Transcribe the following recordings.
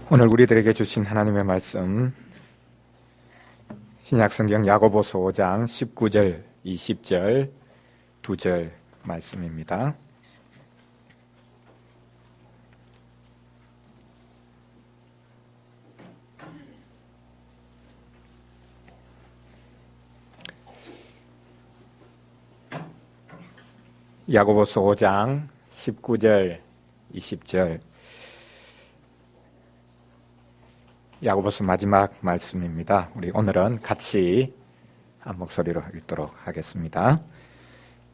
오늘 우리들에게 주신 하나님의 말씀, 신약성경 야고보서 5장 19절, 20절, 2절 말씀입니다. 야고보서 5장 19절, 20절, 야고보서 마지막 말씀입니다. 우리 오늘은 같이 한 목소리로 읽도록 하겠습니다.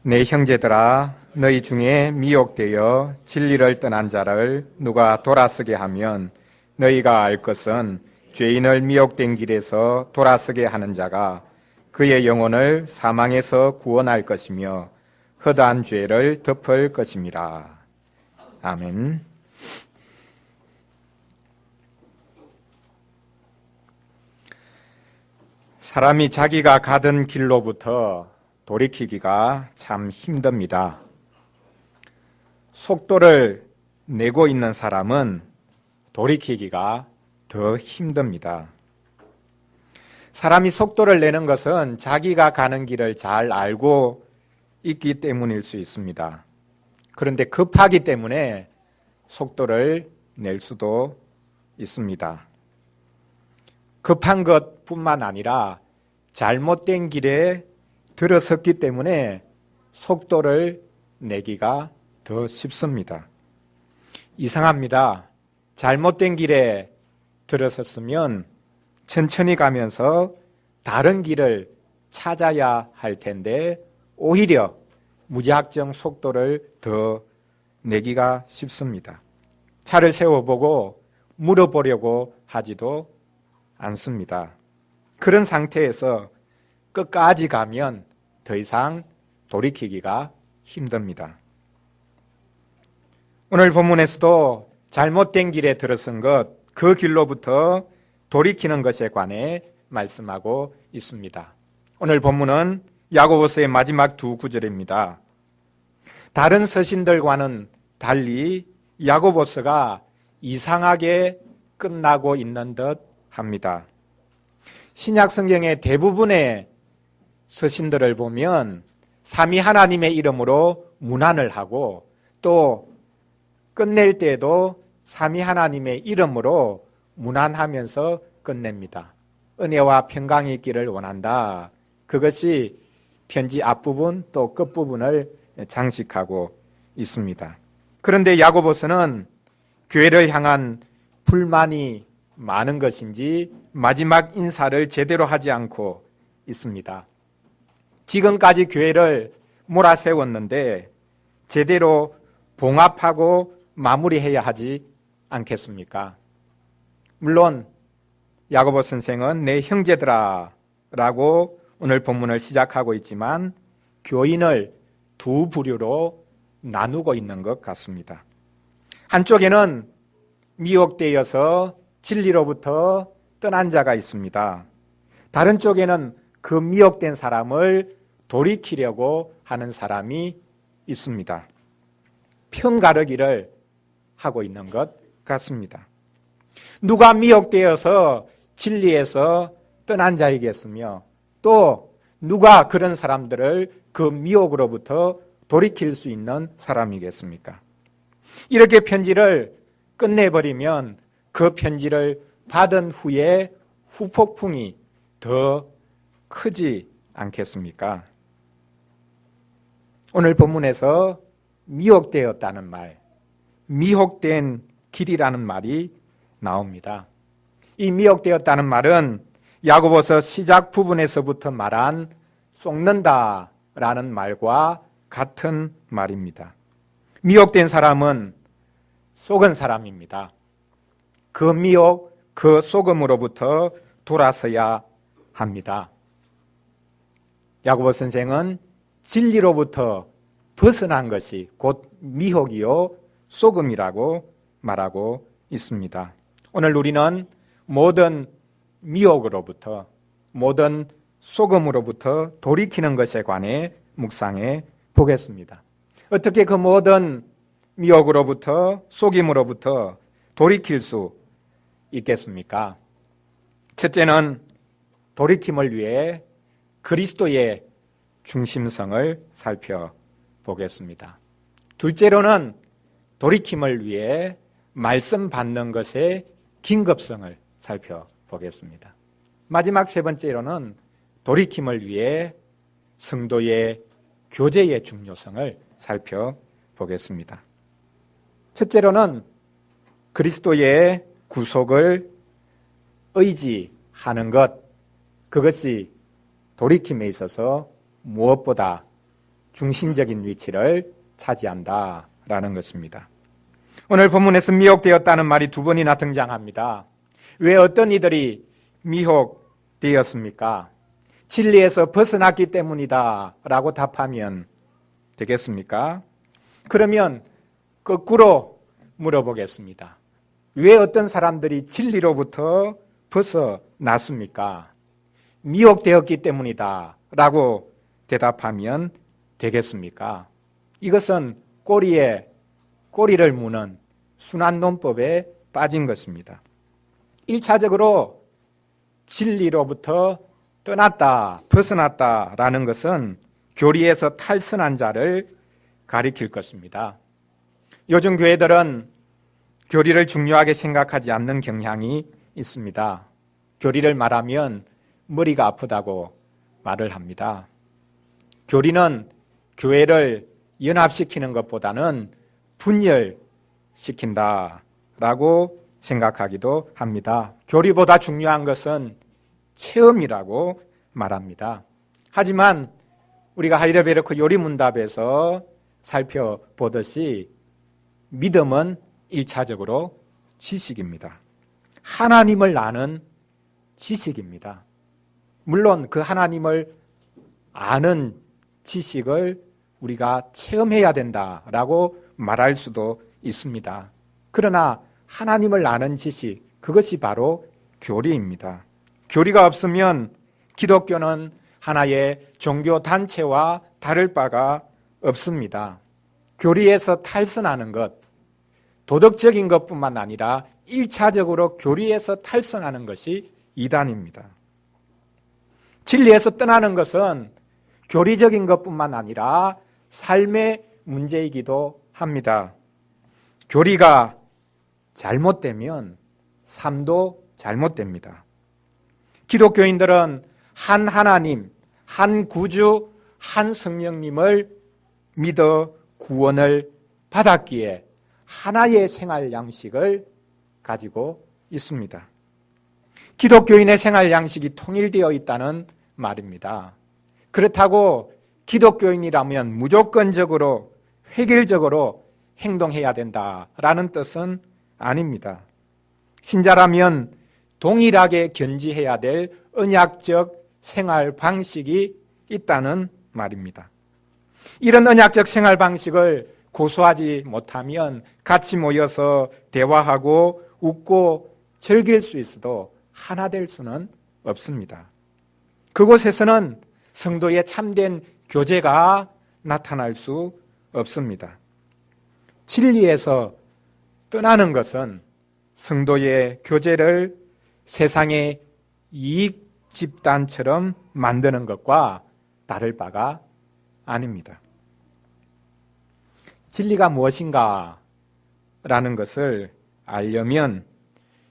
내 형제들아, 너희 중에 미혹되어 진리를 떠난 자를 누가 돌아서게 하면 너희가 알 것은 죄인을 미혹된 길에서 돌아서게 하는 자가 그의 영혼을 사망에서 구원할 것이며 허다한 죄를 덮을 것임이라. 아멘. 사람이 자기가 가던 길로부터 돌이키기가 참 힘듭니다. 속도를 내고 있는 사람은 돌이키기가 더 힘듭니다. 사람이 속도를 내는 것은 자기가 가는 길을 잘 알고 있기 때문일 수 있습니다. 그런데 급하기 때문에 속도를 낼 수도 있습니다. 급한 것뿐만 아니라 잘못된 길에 들어섰기 때문에 속도를 내기가 더 쉽습니다. 이상합니다. 잘못된 길에 들어섰으면 천천히 가면서 다른 길을 찾아야 할 텐데 오히려 무작정 속도를 더 내기가 쉽습니다. 차를 세워보고 물어보려고 하지도 않습니다. 그런 상태에서 끝까지 가면 더 이상 돌이키기가 힘듭니다. 오늘 본문에서도 잘못된 길에 들어선 것, 그 길로부터 돌이키는 것에 관해 말씀하고 있습니다. 오늘 본문은 야고보서의 마지막 두 구절입니다. 다른 서신들과는 달리 야고보서가 이상하게 끝나고 있는 듯 합니다. 신약 성경의 대부분의 서신들을 보면 삼위 하나님의 이름으로 문안을 하고 또 끝낼 때도 삼위 하나님의 이름으로 문안하면서 끝냅니다. 은혜와 평강이 있기를 원한다. 그것이 편지 앞부분 또 끝부분을 장식하고 있습니다. 그런데 야고보서는 교회를 향한 불만이 많은 것인지 마지막 인사를 제대로 하지 않고 있습니다. 지금까지 교회를 몰아세웠는데 제대로 봉합하고 마무리해야 하지 않겠습니까? 물론 야고보 선생은 내 형제들아 라고 오늘 본문을 시작하고 있지만 교인을 두 부류로 나누고 있는 것 같습니다. 한쪽에는 미혹되어서 진리로부터 떠난 자가 있습니다. 다른 쪽에는 그 미혹된 사람을 돌이키려고 하는 사람이 있습니다. 편가르기를 하고 있는 것 같습니다. 누가 미혹되어서 진리에서 떠난 자이겠으며 또 누가 그런 사람들을 그 미혹으로부터 돌이킬 수 있는 사람이겠습니까? 이렇게 편지를 끝내버리면 그 편지를 받은 후에 후폭풍이 더 크지 않겠습니까? 오늘 본문에서 미혹되었다는 말, 미혹된 길이라는 말이 나옵니다. 이 미혹되었다는 말은 야고보서 시작 부분에서부터 말한 속는다라는 말과 같은 말입니다. 미혹된 사람은 속은 사람입니다. 그 미혹, 그 속음으로부터 돌아서야 합니다. 야고보 선생은 진리로부터 벗어난 것이 곧 미혹이요 속음이라고 말하고 있습니다. 오늘 우리는 모든 미혹으로부터 모든 속음으로부터 돌이키는 것에 관해 묵상해 보겠습니다. 어떻게 그 모든 미혹으로부터 속임으로부터 돌이킬 수 있겠습니까? 첫째는 돌이킴을 위해 그리스도의 중심성을 살펴보겠습니다. 둘째로는 돌이킴을 위해 말씀 받는 것의 긴급성을 살펴보겠습니다. 마지막 세 번째로는 돌이킴을 위해 성도의 교제의 중요성을 살펴보겠습니다. 첫째로는 그리스도의 구속을 의지하는 것, 그것이 돌이킴에 있어서 무엇보다 중심적인 위치를 차지한다라는 것입니다. 오늘 본문에서 미혹되었다는 말이 두 번이나 등장합니다. 왜 어떤 이들이 미혹되었습니까? 진리에서 벗어났기 때문이다 라고 답하면 되겠습니까? 그러면 거꾸로 물어보겠습니다. 왜 어떤 사람들이 진리로부터 벗어났습니까? 미혹되었기 때문이다 라고 대답하면 되겠습니까? 이것은 꼬리를 무는 순환 논법에 빠진 것입니다. 1차적으로 진리로부터 떠났다, 벗어났다라는 것은 교리에서 탈선한 자를 가리킬 것입니다. 요즘 교회들은 교리를 중요하게 생각하지 않는 경향이 있습니다. 교리를 말하면 머리가 아프다고 말을 합니다. 교리는 교회를 연합시키는 것보다는 분열시킨다라고 생각하기도 합니다. 교리보다 중요한 것은 체험이라고 말합니다. 하지만 우리가 하이델베르크 요리문답에서 살펴보듯이 믿음은 1차적으로 지식입니다. 하나님을 아는 지식입니다. 물론 그 하나님을 아는 지식을 우리가 체험해야 된다라고 말할 수도 있습니다. 그러나 하나님을 아는 지식, 그것이 바로 교리입니다. 교리가 없으면 기독교는 하나의 종교 단체와 다를 바가 없습니다. 교리에서 탈선하는 것, 도덕적인 것뿐만 아니라 1차적으로 교리에서 탈선하는 것이 이단입니다. 진리에서 떠나는 것은 교리적인 것뿐만 아니라 삶의 문제이기도 합니다. 교리가 잘못되면 삶도 잘못됩니다. 기독교인들은 한 하나님, 한 구주, 한 성령님을 믿어 구원을 받았기에 하나의 생활 양식을 가지고 있습니다. 기독교인의 생활 양식이 통일되어 있다는 말입니다. 그렇다고 기독교인이라면 무조건적으로 획일적으로 행동해야 된다라는 뜻은 아닙니다. 신자라면 동일하게 견지해야 될 언약적 생활 방식이 있다는 말입니다. 이런 언약적 생활 방식을 고수하지 못하면 같이 모여서 대화하고 웃고 즐길 수 있어도 하나 될 수는 없습니다. 그곳에서는 성도의 참된 교제가 나타날 수 없습니다. 진리에서 떠나는 것은 성도의 교제를 세상의 이익 집단처럼 만드는 것과 다를 바가 아닙니다. 진리가 무엇인가 라는 것을 알려면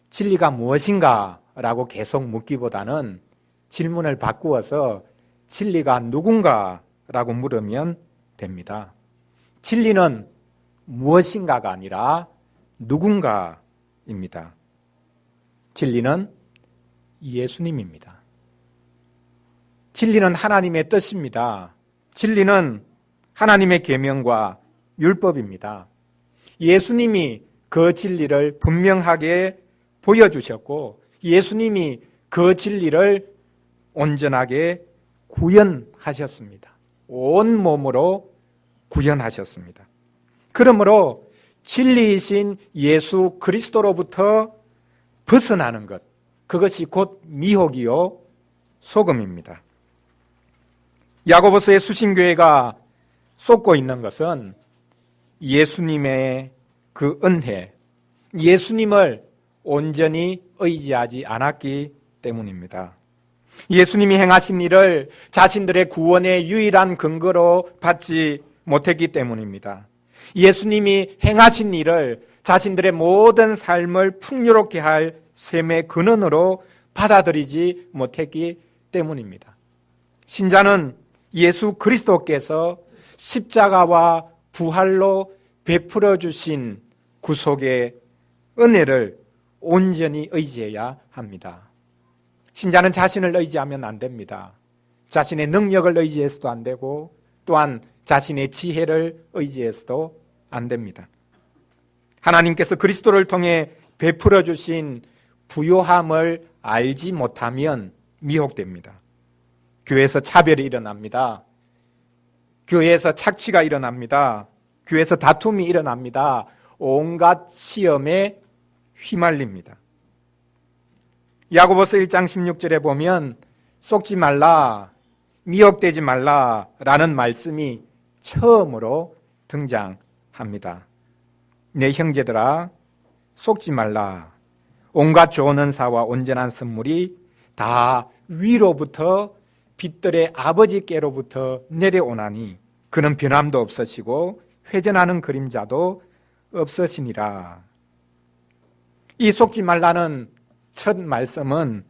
진리가 무엇인가 라고 계속 묻기보다는 질문을 바꾸어서 진리가 누군가 라고 물으면 됩니다. 진리는 무엇인가가 아니라 누군가입니다. 진리는 예수님입니다. 진리는 하나님의 뜻입니다. 진리는 하나님의 계명과 율법입니다. 예수님이 그 진리를 분명하게 보여주셨고 예수님이 그 진리를 온전하게 구현하셨습니다. 온 몸으로 구현하셨습니다. 그러므로 진리이신 예수 그리스도로부터 벗어나는 것, 그것이 곧 미혹이요 속음입니다. 야고보서의 수신교회가 쏟고 있는 것은 예수님의 그 은혜, 예수님을 온전히 의지하지 않았기 때문입니다. 예수님이 행하신 일을 자신들의 구원의 유일한 근거로 받지 못했기 때문입니다. 예수님이 행하신 일을 자신들의 모든 삶을 풍요롭게 할 셈의 근원으로 받아들이지 못했기 때문입니다. 신자는 예수 그리스도께서 십자가와 부활로 베풀어 주신 구속의 은혜를 온전히 의지해야 합니다. 신자는 자신을 의지하면 안 됩니다. 자신의 능력을 의지해서도 안 되고 또한 자신의 지혜를 의지해서도 안 됩니다. 하나님께서 그리스도를 통해 베풀어 주신 부요함을 알지 못하면 미혹됩니다. 교회에서 차별이 일어납니다. 교회에서 착취가 일어납니다. 교회에서 다툼이 일어납니다. 온갖 시험에 휘말립니다. 야고보서 1장 16절에 보면 속지 말라, 미혹되지 말라 라는 말씀이 처음으로 등장합니다. 내 형제들아 속지 말라. 온갖 좋은 은사와 온전한 선물이 다 위로부터 빛들의 아버지께로부터 내려오나니 그는 변함도 없으시고 회전하는 그림자도 없으시니라. 이 속지 말라는 첫 말씀은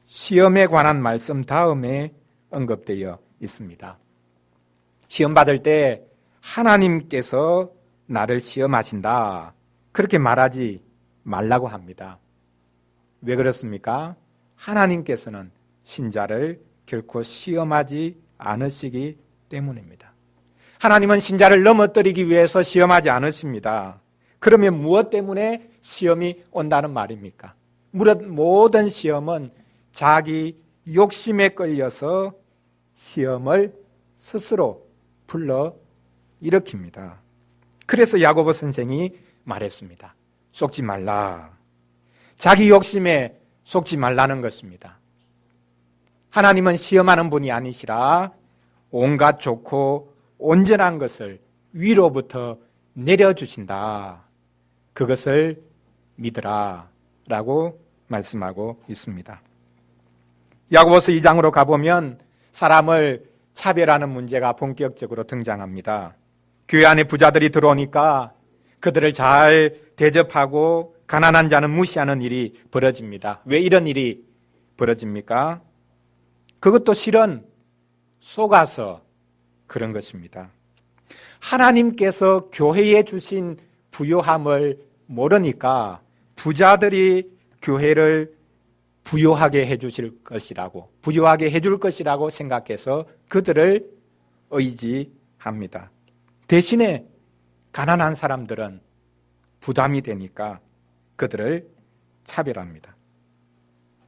시험에 관한 말씀 다음에 언급되어 있습니다. 시험 받을 때 하나님께서 나를 시험하신다, 그렇게 말하지 말라고 합니다. 왜 그렇습니까? 하나님께서는 신자를 결코 시험하지 않으시기 때문입니다. 하나님은 신자를 넘어뜨리기 위해서 시험하지 않으십니다. 그러면 무엇 때문에 시험이 온다는 말입니까? 모든 시험은 자기 욕심에 끌려서 시험을 스스로 불러 일으킵니다. 그래서 야고보 선생이 말했습니다. 속지 말라. 자기 욕심에 속지 말라는 것입니다. 하나님은 시험하는 분이 아니시라 온갖 좋고 온전한 것을 위로부터 내려주신다. 그것을 믿으라 라고 말씀하고 있습니다. 야고보서 2장으로 가보면 사람을 차별하는 문제가 본격적으로 등장합니다. 교회 안에 부자들이 들어오니까 그들을 잘 대접하고 가난한 자는 무시하는 일이 벌어집니다. 왜 이런 일이 벌어집니까? 그것도 실은 속아서 그런 것입니다. 하나님께서 교회에 주신 부요함을 모르니까 부자들이 교회를 부요하게 해주실 것이라고, 부요하게 해줄 것이라고 생각해서 그들을 의지합니다. 대신에 가난한 사람들은 부담이 되니까 그들을 차별합니다.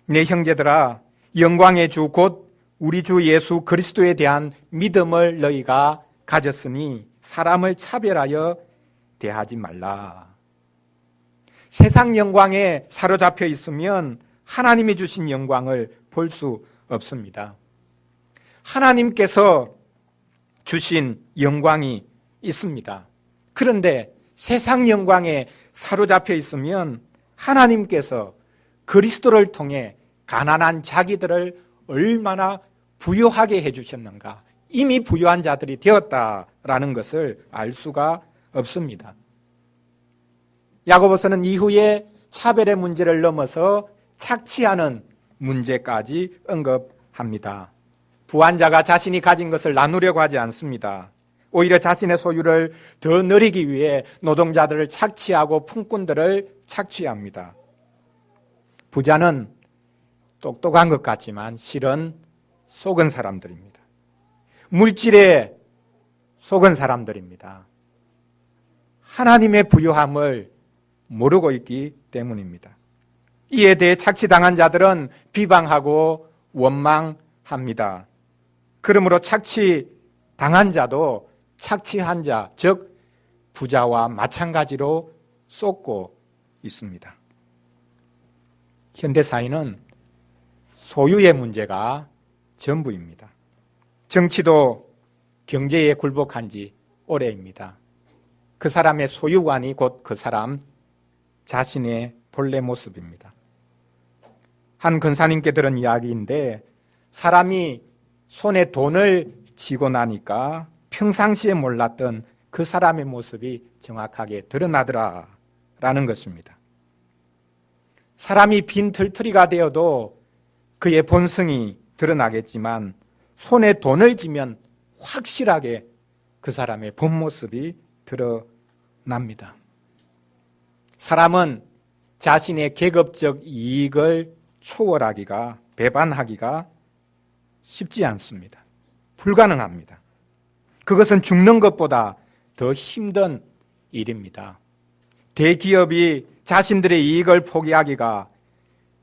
내 형제들아, 영광의 주 곧 우리 주 예수 그리스도에 대한 믿음을 너희가 가졌으니 사람을 차별하여 대하지 말라. 세상 영광에 사로잡혀 있으면 하나님이 주신 영광을 볼 수 없습니다. 하나님께서 주신 영광이 있습니다. 그런데 세상 영광에 사로잡혀 있으면 하나님께서 그리스도를 통해 가난한 자기들을 얼마나 부유하게 해주셨는가, 이미 부유한 자들이 되었다라는 것을 알 수가 없습니다. 야고보서는 이후에 차별의 문제를 넘어서 착취하는 문제까지 언급합니다. 부한자가 자신이 가진 것을 나누려고 하지 않습니다. 오히려 자신의 소유를 더 누리기 위해 노동자들을 착취하고 품꾼들을 착취합니다. 부자는 똑똑한 것 같지만 실은 속은 사람들입니다. 물질에 속은 사람들입니다. 하나님의 부요함을 모르고 있기 때문입니다. 이에 대해 착취당한 자들은 비방하고 원망합니다. 그러므로 착취당한 자도 착취한 자, 즉 부자와 마찬가지로 쏟고 있습니다. 현대사회는 소유의 문제가 전부입니다. 정치도 경제에 굴복한 지 오래입니다. 그 사람의 소유관이 곧 그 사람 자신의 본래 모습입니다. 한 권사님께 들은 이야기인데 사람이 손에 돈을 쥐고 나니까 평상시에 몰랐던 그 사람의 모습이 정확하게 드러나더라라는 것입니다. 사람이 빈털터리가 되어도 그의 본성이 드러나겠지만 손에 돈을 쥐면 확실하게 그 사람의 본 모습이 드러납니다. 사람은 자신의 계급적 이익을 초월하기가, 배반하기가 쉽지 않습니다. 불가능합니다. 그것은 죽는 것보다 더 힘든 일입니다. 대기업이 자신들의 이익을 포기하기가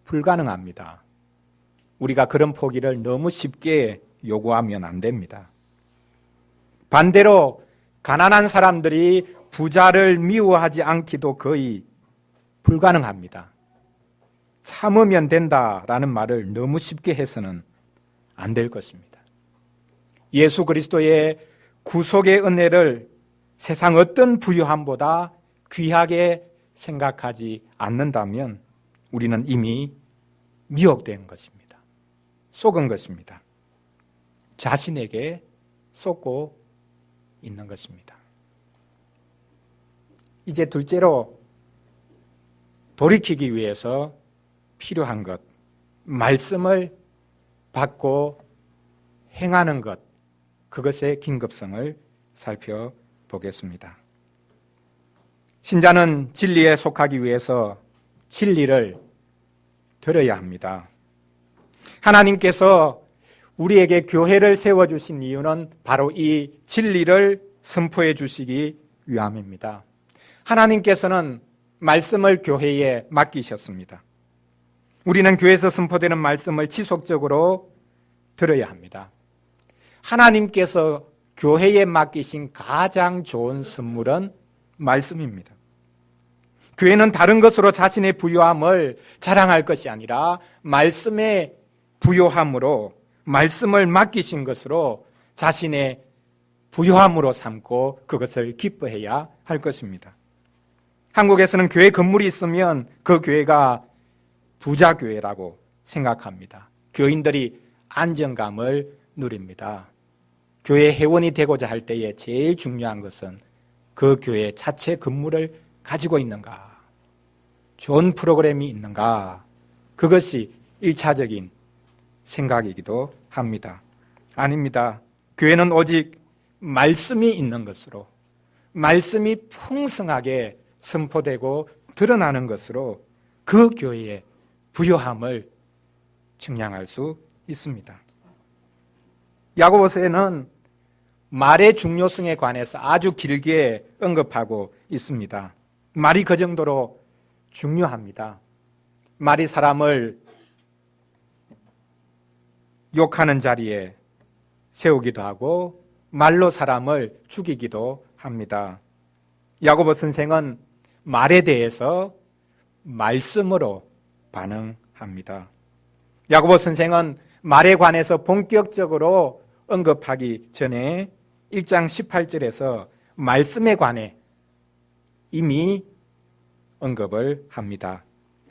불가능합니다. 우리가 그런 포기를 너무 쉽게 요구하면 안 됩니다. 반대로 가난한 사람들이 부자를 미워하지 않기도 거의 불가능합니다. 참으면 된다라는 말을 너무 쉽게 해서는 안 될 것입니다. 예수 그리스도의 구속의 은혜를 세상 어떤 부유함보다 귀하게 생각하지 않는다면 우리는 이미 미혹된 것입니다. 속은 것입니다. 자신에게 속고 있는 것입니다. 이제 둘째로 돌이키기 위해서 필요한 것, 말씀을 받고 행하는 것, 그것의 긴급성을 살펴보겠습니다. 신자는 진리에 속하기 위해서 진리를 들어야 합니다. 하나님께서 우리에게 교회를 세워주신 이유는 바로 이 진리를 선포해 주시기 위함입니다. 하나님께서는 말씀을 교회에 맡기셨습니다. 우리는 교회에서 선포되는 말씀을 지속적으로 들어야 합니다. 하나님께서 교회에 맡기신 가장 좋은 선물은 말씀입니다. 교회는 다른 것으로 자신의 부유함을 자랑할 것이 아니라 말씀의 부유함으로, 말씀을 맡기신 것으로 자신의 부유함으로 삼고 그것을 기뻐해야 할 것입니다. 한국에서는 교회 건물이 있으면 그 교회가 부자 교회라고 생각합니다. 교인들이 안정감을 누립니다. 교회 회원이 되고자 할 때에 제일 중요한 것은 그 교회 자체 건물을 가지고 있는가, 좋은 프로그램이 있는가, 그것이 1차적인 생각이기도 합니다. 아닙니다. 교회는 오직 말씀이 있는 것으로, 말씀이 풍성하게 선포되고 드러나는 것으로 그 교회의 부요함을 측량할 수 있습니다. 야고보서에는 말의 중요성에 관해서 아주 길게 언급하고 있습니다. 말이 그 정도로 중요합니다. 말이 사람을 욕하는 자리에 세우기도 하고 말로 사람을 죽이기도 합니다. 야고보 선생은 말에 대해서 말씀으로 반응합니다. 야고보 선생은 말에 관해서 본격적으로 언급하기 전에 1장 18절에서 말씀에 관해 이미 언급을 합니다.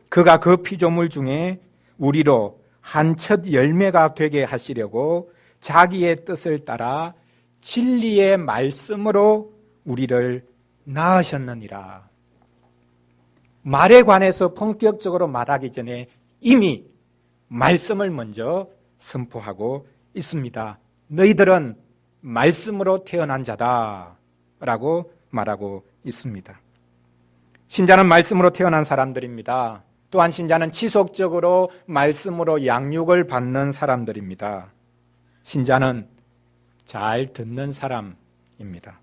그가 그 피조물 중에 우리로 한 첫 열매가 되게 하시려고 자기의 뜻을 따라 진리의 말씀으로 우리를 낳으셨느니라. 말에 관해서 본격적으로 말하기 전에 이미 말씀을 먼저 선포하고 있습니다. 너희들은 말씀으로 태어난 자다 라고 말하고 있습니다. 신자는 말씀으로 태어난 사람들입니다. 또한 신자는 지속적으로 말씀으로 양육을 받는 사람들입니다. 신자는 잘 듣는 사람입니다.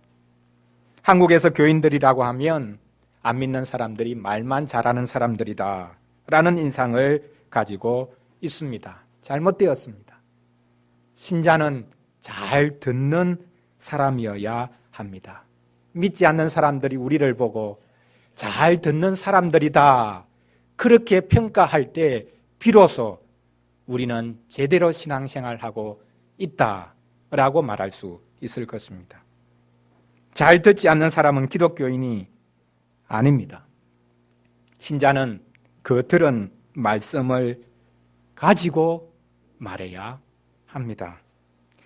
한국에서 교인들이라고 하면 안 믿는 사람들이 말만 잘하는 사람들이다 라는 인상을 가지고 있습니다. 잘못되었습니다. 신자는 잘 듣는 사람이어야 합니다. 믿지 않는 사람들이 우리를 보고 잘 듣는 사람들이다 그렇게 평가할 때 비로소 우리는 제대로 신앙생활하고 있다라고 말할 수 있을 것입니다. 잘 듣지 않는 사람은 기독교인이 아닙니다. 신자는 그 들은 말씀을 가지고 말해야 합니다.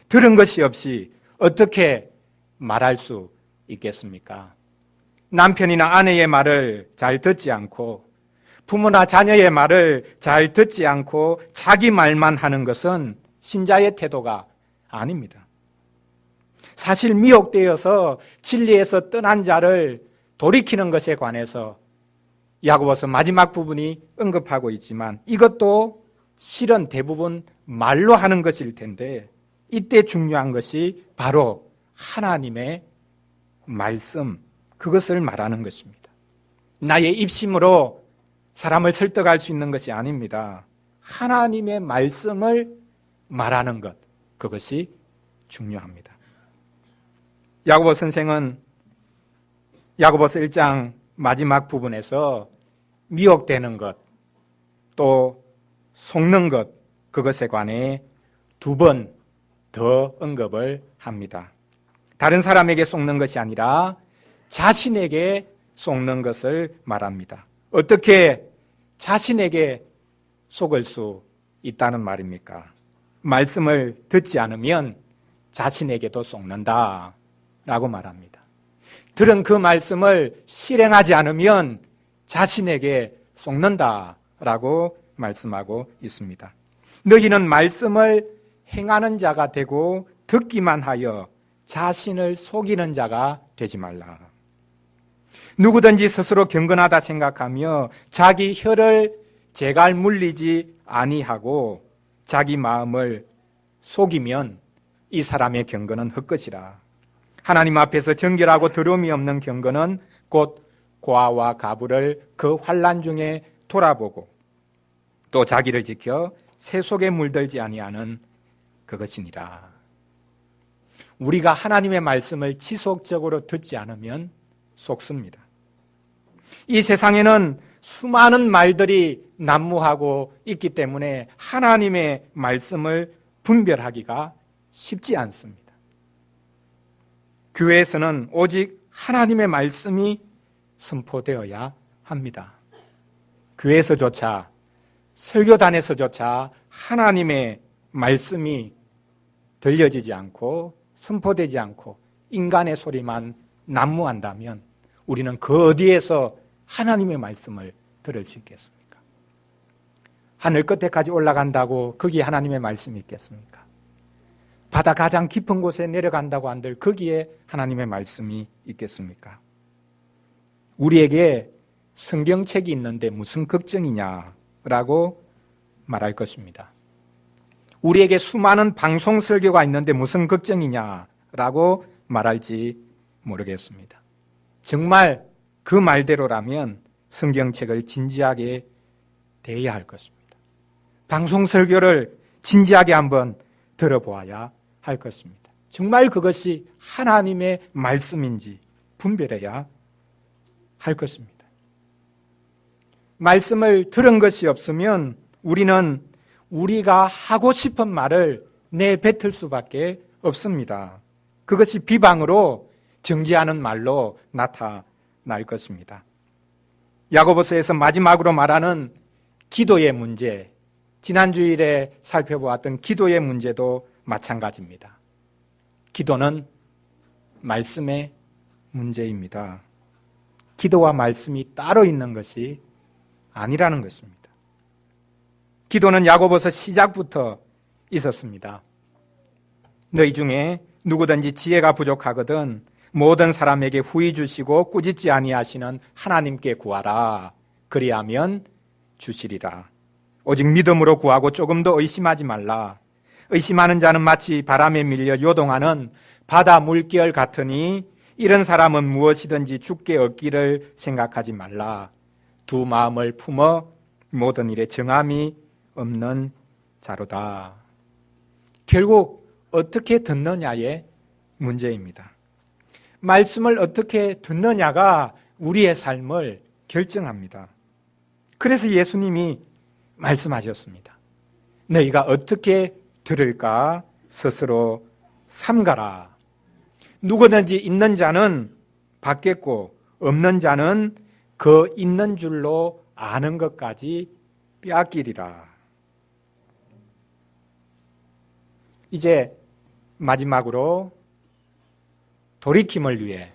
들은 것이 없이 어떻게 말할 수 있겠습니까? 남편이나 아내의 말을 잘 듣지 않고 부모나 자녀의 말을 잘 듣지 않고 자기 말만 하는 것은 신자의 태도가 아닙니다. 사실 미혹되어서 진리에서 떠난 자를 돌이키는 것에 관해서 야고보서 마지막 부분이 언급하고 있지만 이것도 실은 대부분 말로 하는 것일 텐데 이때 중요한 것이 바로 하나님의 말씀, 그것을 말하는 것입니다. 나의 입심으로 사람을 설득할 수 있는 것이 아닙니다. 하나님의 말씀을 말하는 것, 그것이 중요합니다. 야고보 선생은 야고보서 1장 마지막 부분에서 미혹되는 것, 또 속는 것, 그것에 관해 2번 더 언급을 합니다. 다른 사람에게 속는 것이 아니라 자신에게 속는 것을 말합니다. 어떻게 자신에게 속을 수 있다는 말입니까? 말씀을 듣지 않으면 자신에게도 속는다 라고 말합니다. 들은 그 말씀을 실행하지 않으면 자신에게 속는다 라고 말씀하고 있습니다. 너희는 말씀을 행하는 자가 되고 듣기만 하여 자신을 속이는 자가 되지 말라. 누구든지 스스로 경건하다 생각하며 자기 혀를 제갈 물리지 아니하고 자기 마음을 속이면 이 사람의 경건은 헛것이라. 하나님 앞에서 정결하고 더러움이 없는 경건은 곧 고아와 가부를 그 환난 중에 돌아보고 또 자기를 지켜 새 속에 물들지 아니하는 그것이니라. 우리가 하나님의 말씀을 지속적으로 듣지 않으면 속습니다. 이 세상에는 수많은 말들이 난무하고 있기 때문에 하나님의 말씀을 분별하기가 쉽지 않습니다. 교회에서는 오직 하나님의 말씀이 선포되어야 합니다. 교회에서조차 설교단에서조차 하나님의 말씀이 들려지지 않고 선포되지 않고 인간의 소리만 난무한다면 우리는 그 어디에서 하나님의 말씀을 들을 수 있겠습니까? 하늘 끝에까지 올라간다고 거기에 하나님의 말씀이 있겠습니까? 바다 가장 깊은 곳에 내려간다고 한들 거기에 하나님의 말씀이 있겠습니까? 우리에게 성경책이 있는데 무슨 걱정이냐라고 말할 것입니다. 우리에게 수많은 방송 설교가 있는데 무슨 걱정이냐라고 말할지 모르겠습니다. 정말 그 말대로라면 성경책을 진지하게 대해야 할 것입니다. 방송 설교를 진지하게 한번 들어보아야 할 것입니다. 정말 그것이 하나님의 말씀인지 분별해야 할 것입니다. 말씀을 들은 것이 없으면 우리는 우리가 하고 싶은 말을 내뱉을 수밖에 없습니다. 그것이 비방으로 정죄하는 말로 나타날 것입니다. 야고보서에서 마지막으로 말하는 기도의 문제, 지난 주일에 살펴보았던 기도의 문제도 마찬가지입니다. 기도는 말씀의 문제입니다. 기도와 말씀이 따로 있는 것이 아니라는 것입니다. 기도는 야고보서 시작부터 있었습니다. 너희 중에 누구든지 지혜가 부족하거든 모든 사람에게 후히 주시고 꾸짖지 아니하시는 하나님께 구하라. 그리하면 주시리라. 오직 믿음으로 구하고 조금 더 의심하지 말라. 의심하는 자는 마치 바람에 밀려 요동하는 바다 물결 같으니 이런 사람은 무엇이든지 주께 얻기를 생각하지 말라. 두 마음을 품어 모든 일에 정함이 없는 자로다. 결국 어떻게 듣느냐의 문제입니다. 말씀을 어떻게 듣느냐가 우리의 삶을 결정합니다. 그래서 예수님이 말씀하셨습니다. 너희가 어떻게 들을까 스스로 삼가라. 누구든지 있는 자는 받겠고 없는 자는 그 있는 줄로 아는 것까지 빼앗기리라. 이제 마지막으로 돌이킴을 위해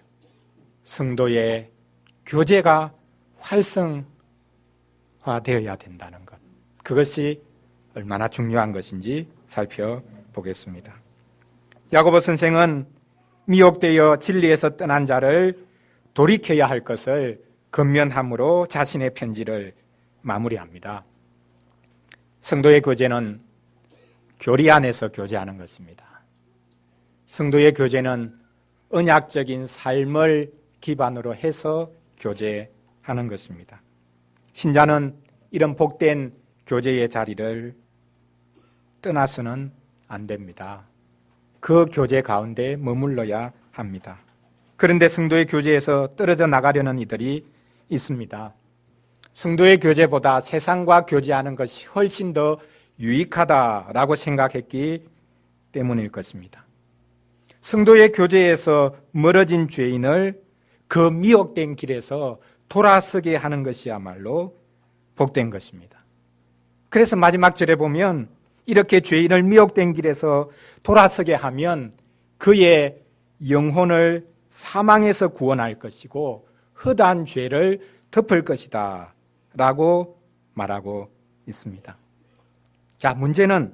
성도의 교제가 활성화되어야 된다는 것. 그것이 얼마나 중요한 것인지 살펴보겠습니다. 야고보 선생은 미혹되어 진리에서 떠난 자를 돌이켜야 할 것을 권면함으로 자신의 편지를 마무리합니다. 성도의 교제는 교리 안에서 교제하는 것입니다. 성도의 교제는 언약적인 삶을 기반으로 해서 교제하는 것입니다. 신자는 이런 복된 교제의 자리를 떠나서는 안 됩니다. 그 교제 가운데 머물러야 합니다. 그런데 성도의 교제에서 떨어져 나가려는 이들이 있습니다. 성도의 교제보다 세상과 교제하는 것이 훨씬 더 유익하다라고 생각했기 때문일 것입니다. 성도의 교제에서 멀어진 죄인을 그 미혹된 길에서 돌아서게 하는 것이야말로 복된 것입니다. 그래서 마지막 절에 보면 이렇게 죄인을 미혹된 길에서 돌아서게 하면 그의 영혼을 사망에서 구원할 것이고 허다한 죄를 덮을 것이다 라고 말하고 있습니다. 자, 문제는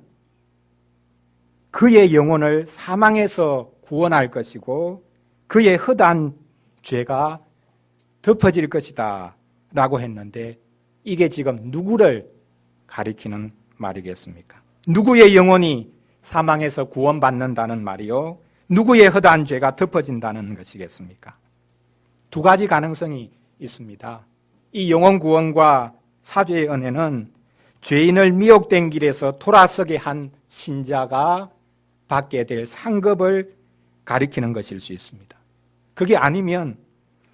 그의 영혼을 사망에서 구원할 것이고 그의 허다한 죄가 덮어질 것이다 라고 했는데 이게 지금 누구를 가리키는 말이겠습니까? 누구의 영혼이 사망에서 구원받는다는 말이요? 누구의 허다한 죄가 덮어진다는 것이겠습니까? 두 가지 가능성이 있습니다. 이 영혼 구원과 사죄의 은혜는 죄인을 미혹된 길에서 돌아서게 한 신자가 받게 될 상급을 가리키는 것일 수 있습니다. 그게 아니면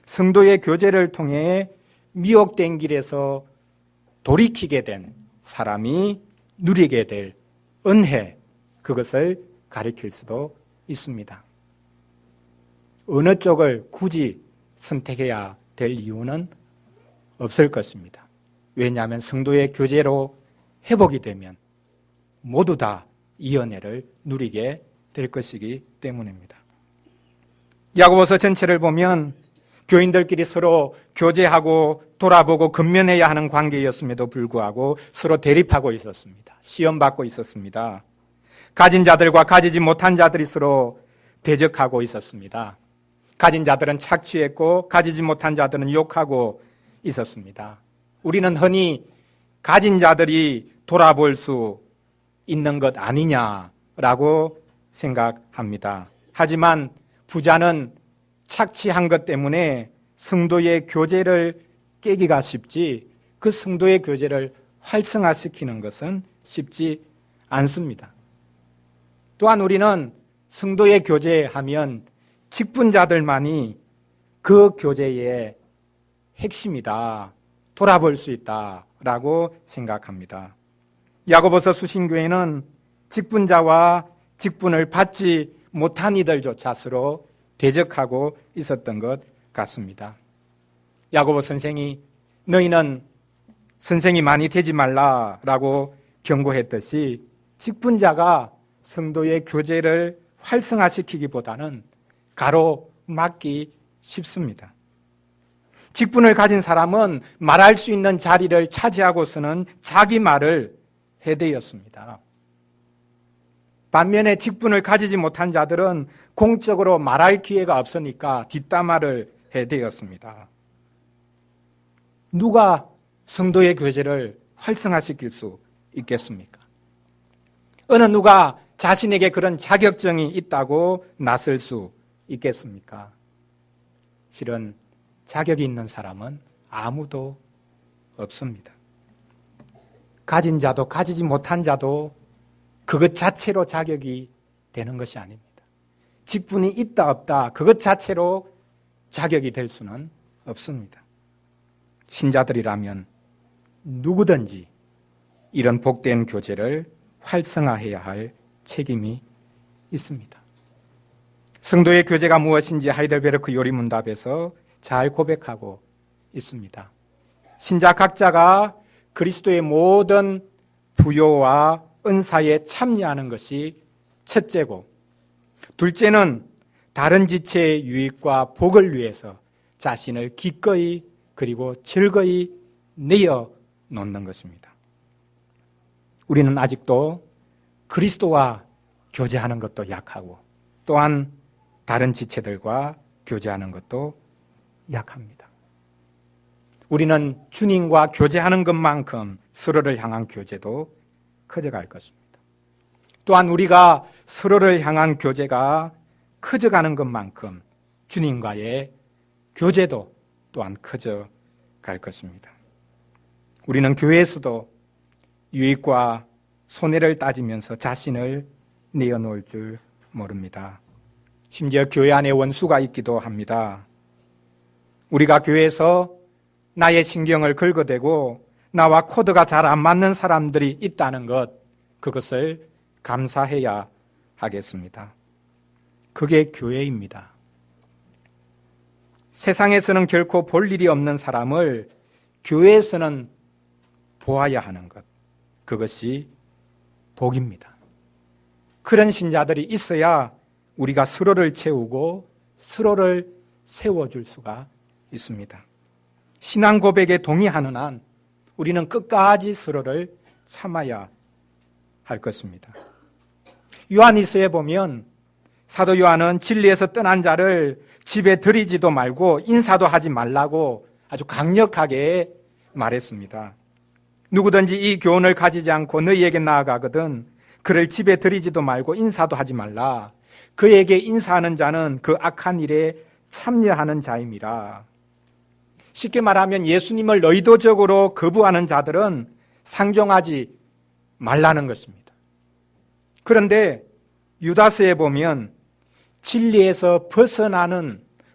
성도의 교제를 통해 미혹된 길에서 돌이키게 된 사람이 누리게 될 은혜, 그것을 가리킬 수도 있습니다. 어느 쪽을 굳이 선택해야 될 이유는 없을 것입니다. 왜냐하면 성도의 교제로 회복이 되면 모두 다 이 은혜를 누리게 될 것이기 때문입니다. 야고보서 전체를 보면 교인들끼리 서로 교제하고 돌아보고 근면해야 하는 관계였음에도 불구하고 서로 대립하고 있었습니다. 시험받고 있었습니다. 가진 자들과 가지지 못한 자들이 서로 대적하고 있었습니다. 가진 자들은 착취했고 가지지 못한 자들은 욕하고 있었습니다. 우리는 흔히 가진 자들이 돌아볼 수 있는 것 아니냐라고 생각합니다. 하지만 부자는 착취한 것 때문에 성도의 교제를 깨기가 쉽지 그 성도의 교제를 활성화시키는 것은 쉽지 않습니다. 또한 우리는 성도의 교제하면 직분자들만이 그 교제의 핵심이다, 돌아볼 수 있다라고 생각합니다. 야고보서 수신교회는 직분자와 직분을 받지 못한 이들조차 서로 대적하고 있었던 것 같습니다. 야고보 선생이 너희는 선생이 많이 되지 말라라고 경고했듯이 직분자가 성도의 교제를 활성화시키기보다는 가로막기 쉽습니다. 직분을 가진 사람은 말할 수 있는 자리를 차지하고서는 자기 말을 해대었습니다. 반면에 직분을 가지지 못한 자들은 공적으로 말할 기회가 없으니까 뒷담화를 해대었습니다. 누가 성도의 교제를 활성화시킬 수 있겠습니까? 어느 누가 자신에게 그런 자격증이 있다고 나설 수 있겠습니까? 실은 자격이 있는 사람은 아무도 없습니다. 가진 자도 가지지 못한 자도 그것 자체로 자격이 되는 것이 아닙니다. 직분이 있다 없다 그것 자체로 자격이 될 수는 없습니다. 신자들이라면 누구든지 이런 복된 교제를 활성화해야 할 책임이 있습니다. 성도의 교제가 무엇인지 하이델베르크 요리문답에서 잘 고백하고 있습니다. 신자 각자가 그리스도의 모든 부요와 은사에 참여하는 것이 첫째고, 둘째는 다른 지체의 유익과 복을 위해서 자신을 기꺼이 그리고 즐거이 내어 놓는 것입니다. 우리는 아직도 그리스도와 교제하는 것도 약하고, 또한 다른 지체들과 교제하는 것도 약합니다. 우리는 주님과 교제하는 것만큼 서로를 향한 교제도 커져갈 것입니다. 또한 우리가 서로를 향한 교제가 커져가는 것만큼 주님과의 교제도 또한 커져갈 것입니다. 우리는 교회에서도 유익과 손해를 따지면서 자신을 내어놓을 줄 모릅니다. 심지어 교회 안에 원수가 있기도 합니다. 우리가 교회에서 나의 신경을 긁어대고 나와 코드가 잘 안 맞는 사람들이 있다는 것, 그것을 감사해야 하겠습니다. 그게 교회입니다. 세상에서는 결코 볼 일이 없는 사람을 교회에서는 보아야 하는 것, 그것이 복입니다. 그런 신자들이 있어야 우리가 서로를 채우고 서로를 세워줄 수가 있습니다. 신앙 고백에 동의하는 한 우리는 끝까지 서로를 참아야 할 것입니다. 요한일서에 보면 사도 요한은 진리에서 떠난 자를 집에 들이지도 말고 인사도 하지 말라고 아주 강력하게 말했습니다. 누구든지 이 교훈을 가지지 않고 너희에게 나아가거든 그를 집에 들이지도 말고 인사도 하지 말라. 그에게 인사하는 자는 그 악한 일에 참여하는 자임이라. 쉽게 말하면 예수님을 의도적으로 거부하는 자들은 상종하지 말라는 것입니다. 그런데 유다서에 보면 진리에서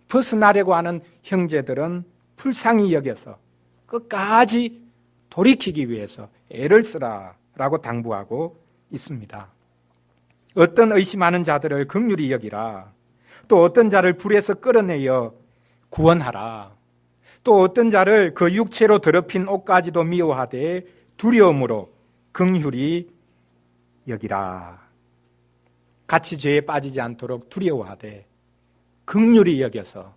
벗어나려고 하는 형제들은 불쌍히 여겨서 끝까지 돌이키기 위해서 애를 쓰라라고 당부하고 있습니다. 어떤 의심하는 자들을 긍휼히 여기라. 또 어떤 자를 불에서 끌어내어 구원하라. 또 어떤 자를 그 육체로 더럽힌 옷까지도 미워하되 두려움으로 긍휼히 여기라. 같이 죄에 빠지지 않도록 두려워하되 긍휼히 여겨서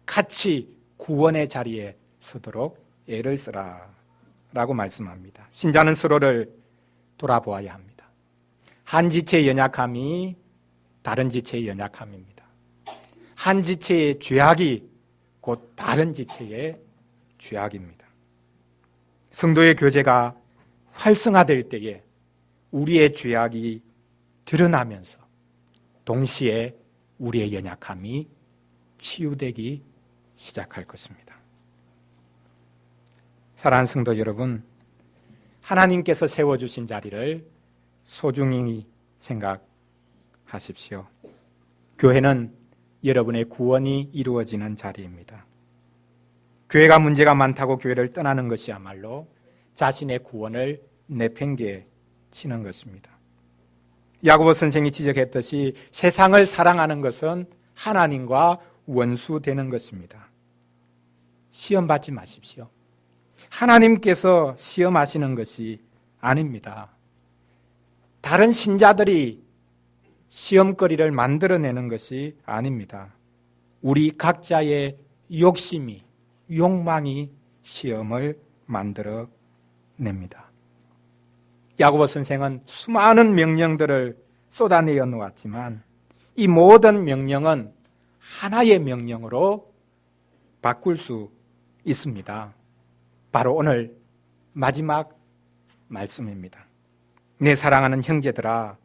같이 구원의 자리에 서도록 애를 쓰라 라고 말씀합니다. 신자는 서로를 돌아보아야 합니다. 한 지체의 연약함이 다른 지체의 연약함입니다. 한 지체의 죄악이 곧 다른 지체의 죄악입니다. 성도의 교제가 활성화될 때에 우리의 죄악이 드러나면서 동시에 우리의 연약함이 치유되기 시작할 것입니다. 사랑하는 성도 여러분, 하나님께서 세워주신 자리를 소중히 생각하십시오. 교회는 여러분의 구원이 이루어지는 자리입니다. 교회가 문제가 많다고 교회를 떠나는 것이야말로 자신의 구원을 내팽개치는 것입니다. 야고보 선생이 지적했듯이 세상을 사랑하는 것은 하나님과 원수되는 것입니다. 시험받지 마십시오. 하나님께서 시험하시는 것이 아닙니다. 다른 신자들이 시험거리를 만들어내는 것이 아닙니다. 우리 각자의 욕심이, 욕망이 시험을 만들어냅니다. 야고보 선생은 수많은 명령들을 쏟아내어 놓았지만 이 모든 명령은 하나의 명령으로 바꿀 수 있습니다. 바로 오늘 마지막 말씀입니다. 내 사랑하는 형제들아,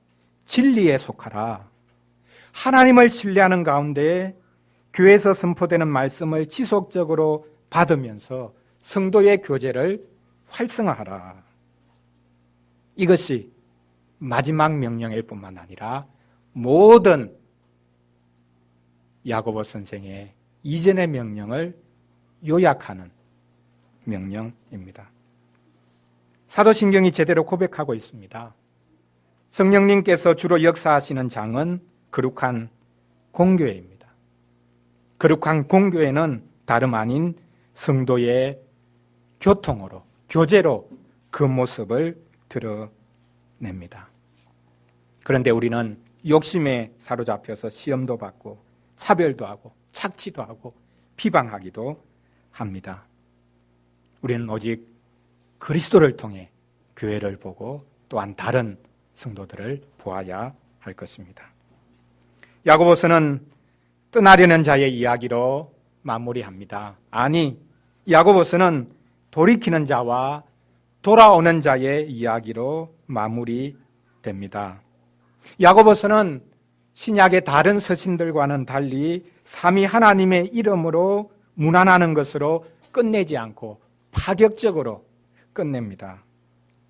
진리에 속하라. 하나님을 신뢰하는 가운데 교회에서 선포되는 말씀을 지속적으로 받으면서 성도의 교제를 활성화하라. 이것이 마지막 명령일 뿐만 아니라 모든 야고보 선생의 이전의 명령을 요약하는 명령입니다. 사도신경이 제대로 고백하고 있습니다. 성령님께서 주로 역사하시는 장은 거룩한 공교회입니다. 거룩한 공교회는 다름 아닌 성도의 교통으로, 교제로 그 모습을 드러냅니다. 그런데 우리는 욕심에 사로잡혀서 시험도 받고 차별도 하고 착취도 하고 비방하기도 합니다. 우리는 오직 그리스도를 통해 교회를 보고 또한 다른 성도들을 보아야 할 것입니다. 야고보서는 떠나려는 자의 이야기로 마무리합니다. 아니, 야고보서는 돌이키는 자와 돌아오는 자의 이야기로 마무리됩니다. 야고보서는 신약의 다른 서신들과는 달리 삼위 하나님의 이름으로 문안하는 것으로 끝내지 않고 파격적으로 끝냅니다.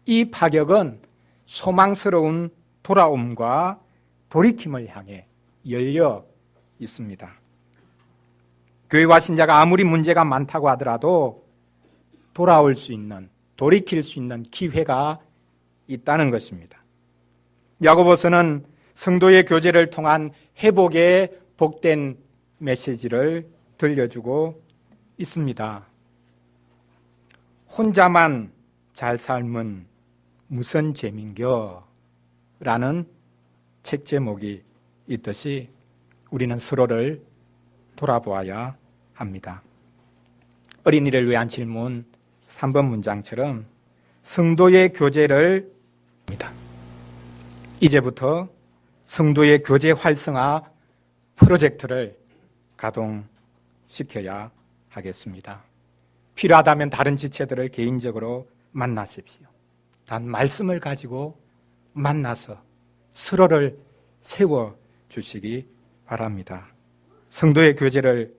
이 파격은 소망스러운 돌아옴과 돌이킴을 향해 열려 있습니다. 교회와 신자가 아무리 문제가 많다고 하더라도 돌아올 수 있는, 돌이킬 수 있는 기회가 있다는 것입니다. 야고보서는 성도의 교제를 통한 회복의 복된 메시지를 들려주고 있습니다. 혼자만 잘 살면 무슨 재민겨? 라는 책 제목이 있듯이 우리는 서로를 돌아보아야 합니다. 어린이를 위한 질문 3번 문장처럼 성도의 교제를 합니다. 이제부터 성도의 교제 활성화 프로젝트를 가동시켜야 하겠습니다. 필요하다면 다른 지체들을 개인적으로 만나십시오. 단 말씀을 가지고 만나서 서로를 세워주시기 바랍니다. 성도의 교제를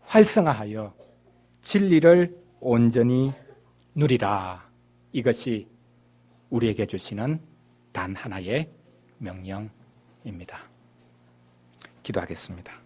활성화하여 진리를 온전히 누리라. 이것이 우리에게 주시는 단 하나의 명령입니다. 기도하겠습니다.